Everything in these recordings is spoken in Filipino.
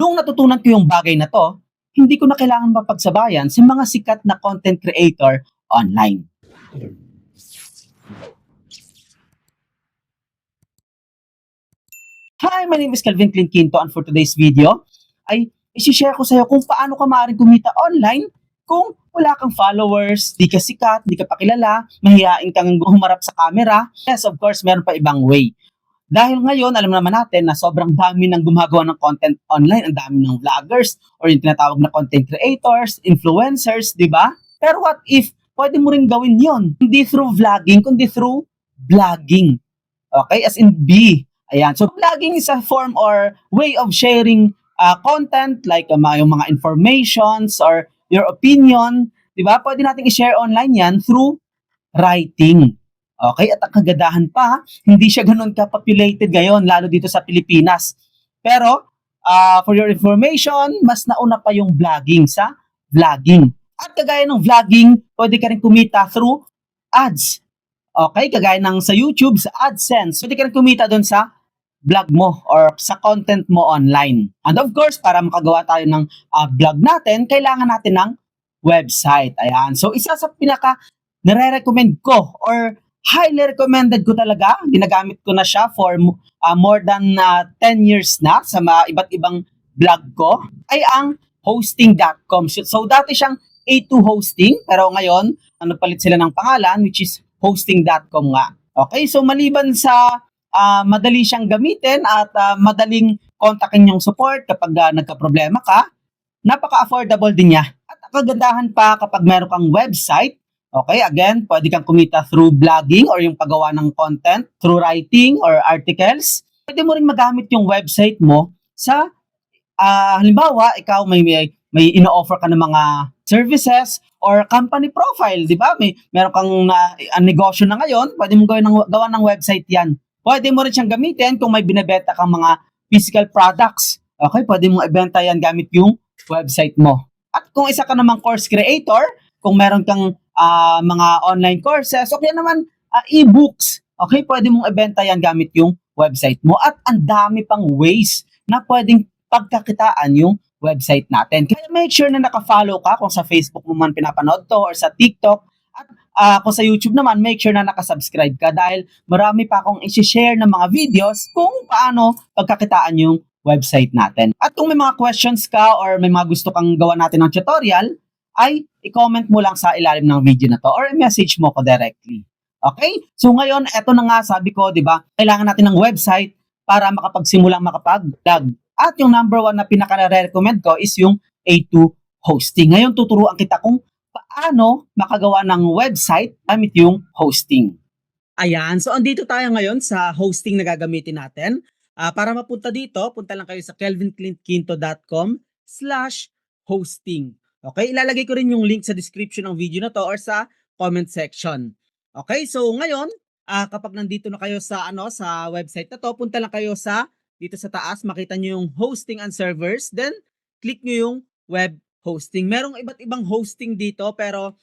Noong natutunan ko yung bagay na 'to, hindi ko na kailangan mapagsabayan sa mga sikat na content creator online. Hi, my name is Calvin Clint Quinto, and for today's video ay isi-share ko sa'yo kung paano ka maaaring kumita online kung wala kang followers, di ka sikat, di ka pa kilala, mahiyain kang humarap sa camera. Yes, of course, meron pa ibang way. Dahil ngayon, alam naman natin na sobrang dami ng gumagawa ng content online, ang dami ng vloggers or yung tinatawag na content creators, influencers, di ba? Pero what if pwede mo rin gawin yon? Hindi through vlogging, kundi through blogging. Okay? As in B. Ayan. So, vlogging is a form or way of sharing content like yung mga informations or your opinion. Di ba? Pwede natin i-share online yan through writing. Okay? At ang kagadahan pa, hindi siya ganun ka-populated ngayon, lalo dito sa Pilipinas. Pero, for your information, mas nauna pa yung vlogging sa vlogging. At kagaya ng vlogging, pwede ka rin kumita through ads. Okay? Kagaya ng sa YouTube, sa AdSense. Pwede ka rin kumita doon sa vlog mo or sa content mo online. And of course, para makagawa tayo ng vlog natin, kailangan natin ng website. Ayan. So, isa sa pinaka nare-recommend ko or highly recommended ko talaga, ginagamit ko na siya for more than 10 years na sa mga iba't ibang vlog ko, ay ang hosting.com. So, dati siyang A2 Hosting, pero ngayon, palit sila ng pangalan, which is hosting.com nga. Okay, so maliban sa madali siyang gamitin at madaling kontakin yung support kapag nagka-problema ka, napaka-affordable din niya. At kagandahan pa kapag meron kang website, okay, again, pwede kang kumita through blogging or yung paggawa ng content, through writing or articles. Pwede mo rin magamit yung website mo sa, halimbawa, ikaw may ino-offer ka ng mga services or company profile, di ba? Meron kang negosyo na ngayon, pwede mo gawa ng website yan. Pwede mo rin siyang gamitin kung may binebenta kang mga physical products. Okay, pwede mong ibenta yan gamit yung website mo. At kung isa ka namang course creator, kung meron kang mga online courses, okay naman, e-books. Okay, pwede mong ibenta yan gamit yung website mo. At ang dami pang ways na pwedeng pagkakitaan yung website natin. Kaya make sure na naka-follow ka kung sa Facebook mo man pinapanood to or sa TikTok. At kung sa YouTube naman, make sure na nakasubscribe ka dahil marami pa akong isi-share ng mga videos kung paano pagkakitaan yung website natin. At kung may mga questions ka or may mga gusto kang gawa natin ng tutorial, ay i-comment mo lang sa ilalim ng video na to or i-message mo ko directly. Okay? So ngayon, eto na nga sabi ko, di ba, kailangan natin ng website para makapagsimulang makapag-vlog. At yung number 1 na pinaka-recommend ko is yung A2 Hosting. Ngayon, tuturuan kita kung paano makagawa ng website gamit yung hosting. Ayan, so andito tayo ngayon sa hosting na gagamitin natin. Para mapunta dito, punta lang kayo sa kelvinclintquinto.com/hosting. Okay, ilalagay ko rin yung link sa description ng video na to or sa comment section. Okay, so ngayon, kapag nandito na kayo sa sa website na to, punta lang kayo sa dito sa taas, makita nyo yung hosting and servers, then click nyo yung web hosting. Merong iba't ibang hosting dito pero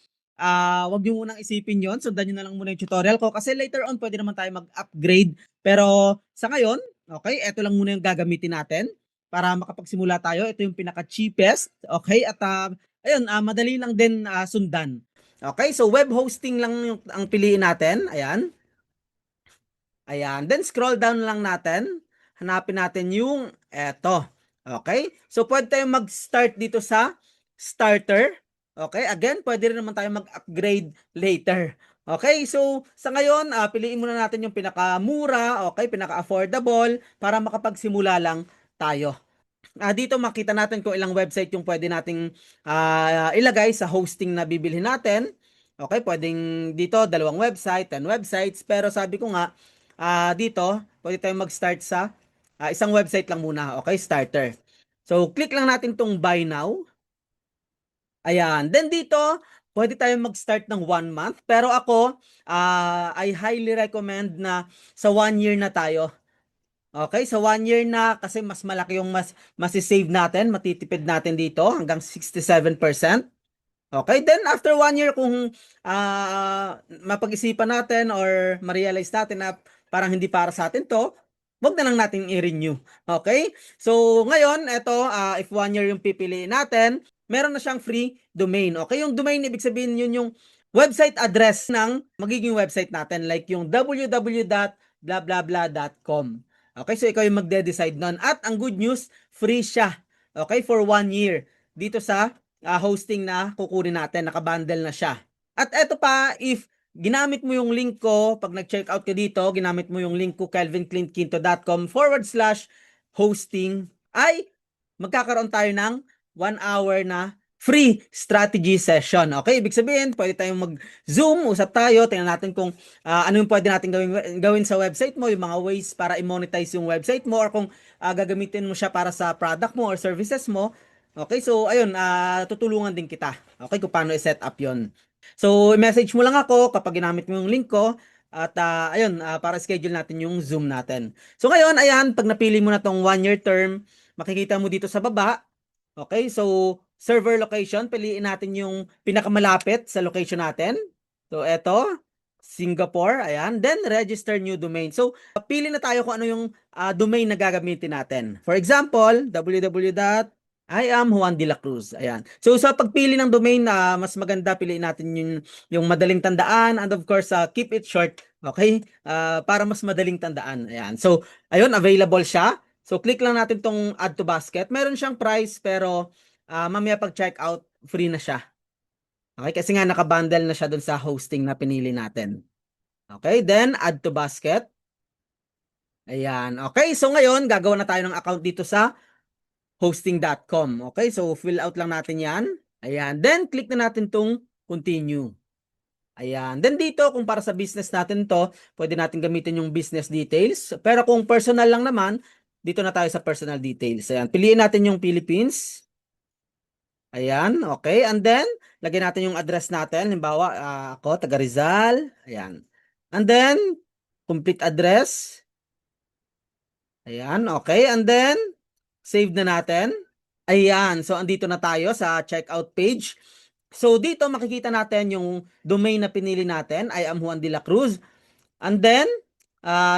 wag nyo munang isipin yon. Sundan nyo na lang muna yung tutorial ko kasi later on pwede naman tayo mag-upgrade. Pero sa ngayon, okay, eto lang muna yung gagamitin natin para makapagsimula tayo. Ito yung pinaka-cheapest. Okay, at ayun, madali lang din sundan. Okay, so web hosting lang yung ang piliin natin. Ayan. Ayan. Then scroll down lang natin. Hanapin natin yung eto. Okay? So, pwede tayong mag-start dito sa starter. Okay? Again, pwede rin naman tayong mag-upgrade later. Okay? So, sa ngayon, piliin muna natin yung pinakamura, okay? Pinaka-affordable para makapagsimula lang tayo. Dito makita natin kung ilang website yung pwede nating ilagay sa hosting na bibilhin natin. Okay? Pwedeng dito, 2 website, 10 websites. Pero sabi ko nga, dito, pwede tayong mag-start sa isang website lang muna. Okay, starter. So, click lang natin tong buy now. Ayan. Then dito, pwede tayong mag-start ng 1 month. Pero ako, I highly recommend na sa 1 year na tayo. Okay, sa 1 year na kasi mas malaki yung masisave natin, matitipid natin dito hanggang 67%. Okay, then after 1 year kung mapag-isipan natin or ma-realize natin na parang hindi para sa atin to, wag na lang natin i-renew. Okay? So, ngayon, if 1 year yung pipiliin natin, meron na siyang free domain. Okay? Yung domain, ibig sabihin yun yung website address ng magiging website natin. Like yung www.blablabla.com. Okay? So, ikaw yung magde-decide nun. At ang good news, free siya. Okay? For 1 year. Dito sa hosting na kukunin natin. Nakabundle na siya. At eto pa, if ginamit mo yung link ko, pag nag-check out ka dito, ginamit mo yung link ko, kelvinclintquinto.com/hosting, ay magkakaroon tayo ng 1 hour na free strategy session. Okay? Ibig sabihin, pwede tayong mag-Zoom, usap tayo, tingnan natin kung ano yung pwede natin gawin sa website mo, yung mga ways para i-monetize yung website mo, or kung gagamitin mo siya para sa product mo or services mo. Okay? So, ayun, tutulungan din kita. Okay? Kung paano i-set up yon. So, i-message mo lang ako kapag ginamit mo yung link ko at ayun, para schedule natin yung Zoom natin. So, ngayon, ayan, pag napili mo na tong 1 year term, makikita mo dito sa baba. Okay, so server location, piliin natin yung pinakamalapit sa location natin. So, eto, Singapore, ayan. Then, register new domain. So, pili na tayo kung ano yung domain na gagamitin natin. For example, I am Juan de la Cruz. Ayan. So sa pagpili ng domain na mas maganda, piliin natin yung madaling tandaan, and of course keep it short, okay? Para mas madaling tandaan. Ayan. So ayun, available siya. So click lang natin tong add to basket. Meron siyang price pero mamaya pag check out free na siya. Okay? Kasi nga nakabundle na siya dun sa hosting na pinili natin. Okay? Then add to basket. Ayan. Okay, so ngayon gagawa na tayo ng account dito sa hosting.com. Okay, so fill out lang natin yan. Ayan, then click na natin tong continue. Ayan, then dito kung para sa business natin to, pwede natin gamitin yung business details. Pero kung personal lang naman, dito na tayo sa personal details. Ayan, piliin natin yung Philippines. Ayan, okay. And then, lagyan natin yung address natin. Halimbawa, ako, taga Rizal. Ayan. And then, complete address. Ayan, okay. And then, save na natin. Ayan, so andito na tayo sa checkout page. So dito makikita natin yung domain na pinili natin, I am Juan de la Cruz. And then,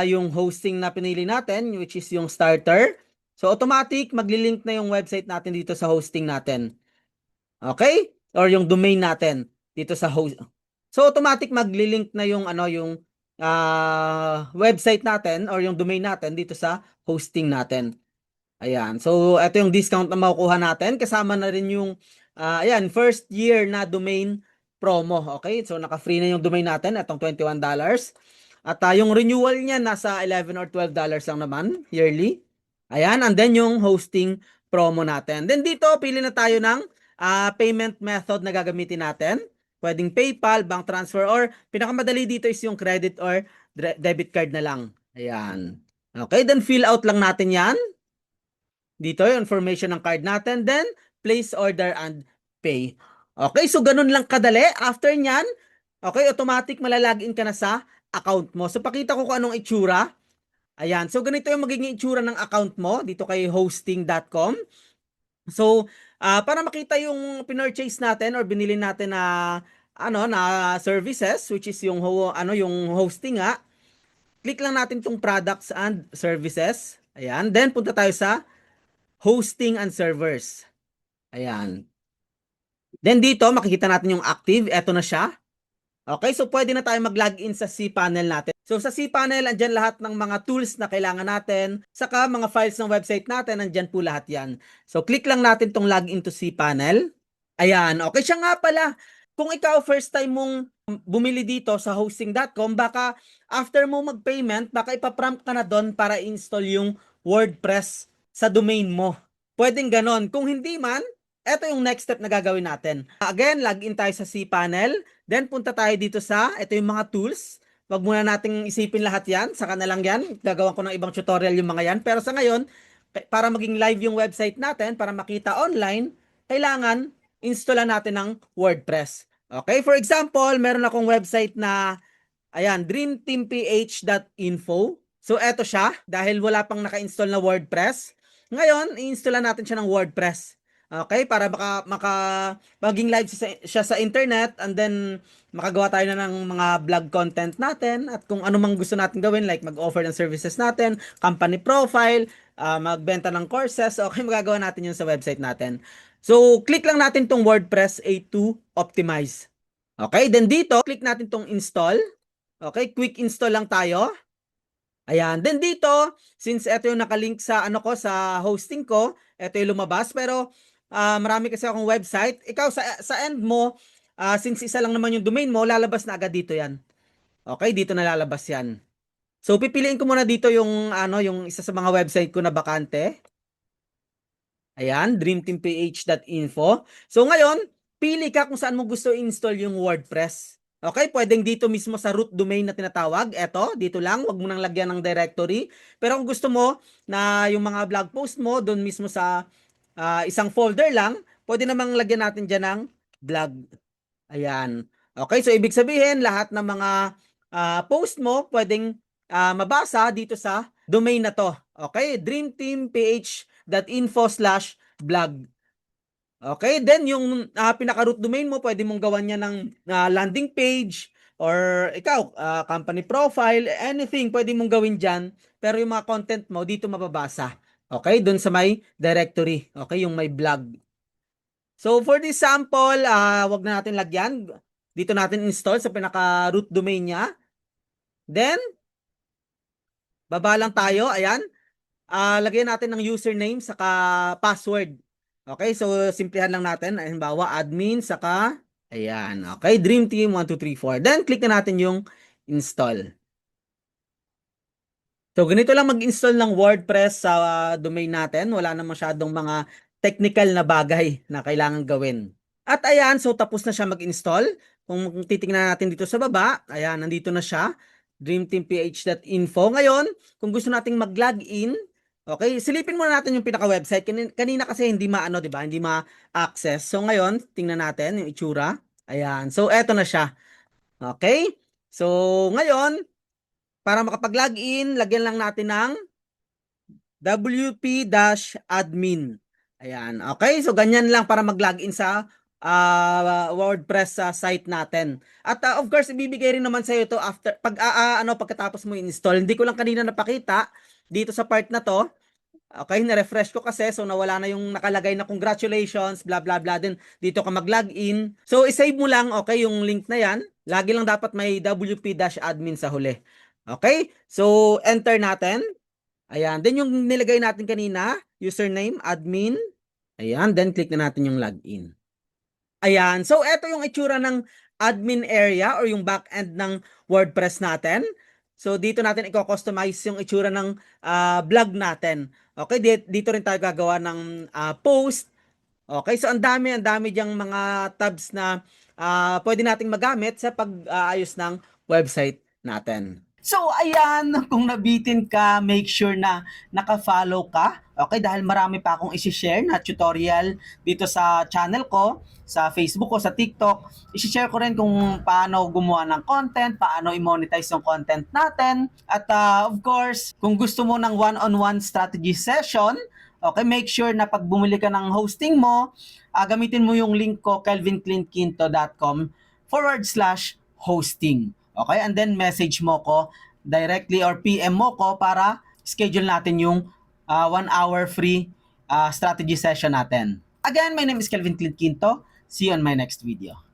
yung hosting na pinili natin, which is yung starter. So automatic, maglilink na yung website natin dito sa hosting natin. Okay? Or yung domain natin dito sa host. So automatic maglilink na yung website natin or yung domain natin dito sa hosting natin. Ayan. So, ito yung discount na makukuha natin. Kasama na rin yung, ayan, first year na domain promo. Okay? So, naka-free na yung domain natin. Itong $21. At yung renewal niya nasa $11 or $12 lang naman, yearly. Ayan. And then, yung hosting promo natin. Then, dito, pili na tayo ng payment method na gagamitin natin. Pwedeng PayPal, bank transfer, or pinakamadali dito is yung credit or debit card na lang. Ayan. Okay, then fill out lang natin yan. Dito yung information ng card natin. Then, place order and pay. Okay, so ganun lang kadali. After nyan, okay, automatic malalagin ka na sa account mo. So, pakita ko kung anong itsura. Ayan, so ganito yung magiging itsura ng account mo dito kay hosting.com. So, para makita yung pinurchase natin or binili natin na services, which is yung yung hosting nga, click lang natin tong products and services. Ayan, then punta tayo sa hosting and servers. Ayan. Then dito, makikita natin yung active. Eto na siya. Okay, so pwede na tayo mag-login sa cPanel natin. So sa cPanel, andyan lahat ng mga tools na kailangan natin. Saka mga files ng website natin, andyan po lahat yan. So click lang natin tong login to cPanel. Ayan, okay siya nga pala. Kung ikaw first time mong bumili dito sa hosting.com, baka after mo mag-payment, baka ipaprompt ka na doon para install yung WordPress sa domain mo. Pwedeng ganon. Kung hindi man, eto yung next step na gagawin natin. Again, login tayo sa cPanel. Then, punta tayo dito ito yung mga tools. Wag muna nating isipin lahat yan. Saka na lang yan. Gagawan ko ng ibang tutorial yung mga yan. Pero sa ngayon, para maging live yung website natin, para makita online, kailangan installan natin ng WordPress. Okay, for example, meron akong website na, ayan, dreamteamph.info. So, eto siya. Dahil wala pang naka-install na WordPress. Ngayon, i-installan natin siya ng WordPress. Okay, para maging live siya sa internet, and then makagawa tayo na ng mga vlog content natin at kung ano mang gusto natin gawin, like mag-offer ng services natin, company profile, magbenta ng courses, okay, magagawa natin yun sa website natin. So, click lang natin tong WordPress A2 Optimize. Okay, then dito, click natin tong install. Okay, quick install lang tayo. Ayan. Then dito, since ito yung nakalink sa ano ko, sa hosting ko, ito yung lumabas. Pero marami kasi akong website. Ikaw sa end mo, since isa lang naman yung domain mo, lalabas na agad dito yan. Okay, dito na lalabas yan. So pipiliin ko muna dito yung yung isa sa mga website ko na bakante. Ayan, dreamteamph.info. So ngayon, pili ka kung saan mo gusto i-install yung WordPress. Okay, pwedeng dito mismo sa root domain na tinatawag. Eto, dito lang, wag mo nang lagyan ng directory. Pero kung gusto mo na yung mga blog post mo doon mismo sa isang folder lang, pwede namang lagyan natin dyan ng blog. Ayan. Okay, so ibig sabihin, lahat ng mga post mo pwedeng mabasa dito sa domain na to. Okay, dreamteamph.info/blog. Okay, then yung pinaka-root domain mo, pwede mong gawan niya ng landing page or ikaw, company profile, anything pwede mong gawin dyan. Pero yung mga content mo, dito mababasa. Okay, dun sa may directory. Okay, yung may blog. So for this sample, wag na natin lagyan. Dito natin install sa pinaka-root domain niya. Then, baba lang tayo. Ayan. Lagyan natin ng username saka password. Okay, so simplihan lang natin. Halimbawa, admin saka, ayan. Okay, Dream Team 1234. Then, click na natin yung install. So, ganito lang mag-install ng WordPress sa domain natin. Wala na masyadong mga technical na bagay na kailangan gawin. At ayan, so tapos na siya mag-install. Kung titingnan natin dito sa baba, ayan, nandito na siya. dreamteamph.info. Ngayon, kung gusto nating mag-login, okay, silipin muna natin yung pinaka-website. Kanina kasi hindi maano, 'di ba? Hindi ma-access. So ngayon, tingnan natin yung itsura. Ayan. So eto na siya. Okay? So ngayon, para makapag-login, lagyan lang natin ng wp-admin. Ayan. Okay? So ganyan lang para mag-login sa WordPress sa site natin. At of course, ibibigay rin naman sa iyo to after pagkatapos mo i-install. Hindi ko lang kanina napakita dito sa part na to. Okay, na-refresh ko kasi so nawala na yung nakalagay na congratulations, blah blah blah. Then dito ka mag-login. So i-save mo lang, okay, yung link na yan. Lagi lang dapat may wp-admin sa huli. Okay? So enter natin. Ayan, then yung nilagay natin kanina, username, admin. Ayan, then click na natin yung login. Ayan, so eto yung itsura ng admin area or yung back-end ng WordPress natin. So dito natin i-customize yung itsura ng blog natin. Okay, dito rin tayo gagawa ng post. Okay, so ang dami diyang mga tabs na pwede nating magamit sa pag-aayos ng website natin. So, ayan, kung nabitin ka, make sure na naka-follow ka. Okay, dahil marami pa akong isi-share na tutorial dito sa channel ko, sa Facebook ko, sa TikTok. Isi-share ko rin kung paano gumawa ng content, paano i-monetize yung content natin. At of course, kung gusto mo ng one-on-one strategy session, okay, make sure na pag bumili ka ng hosting mo, gamitin mo yung link ko, kelvinclinquinto.com/hosting. Okay, and then message mo ko directly or PM mo ko para schedule natin yung 1 hour free strategy session natin. Again, my name is Kelvin Clint Quinto. See you on my next video.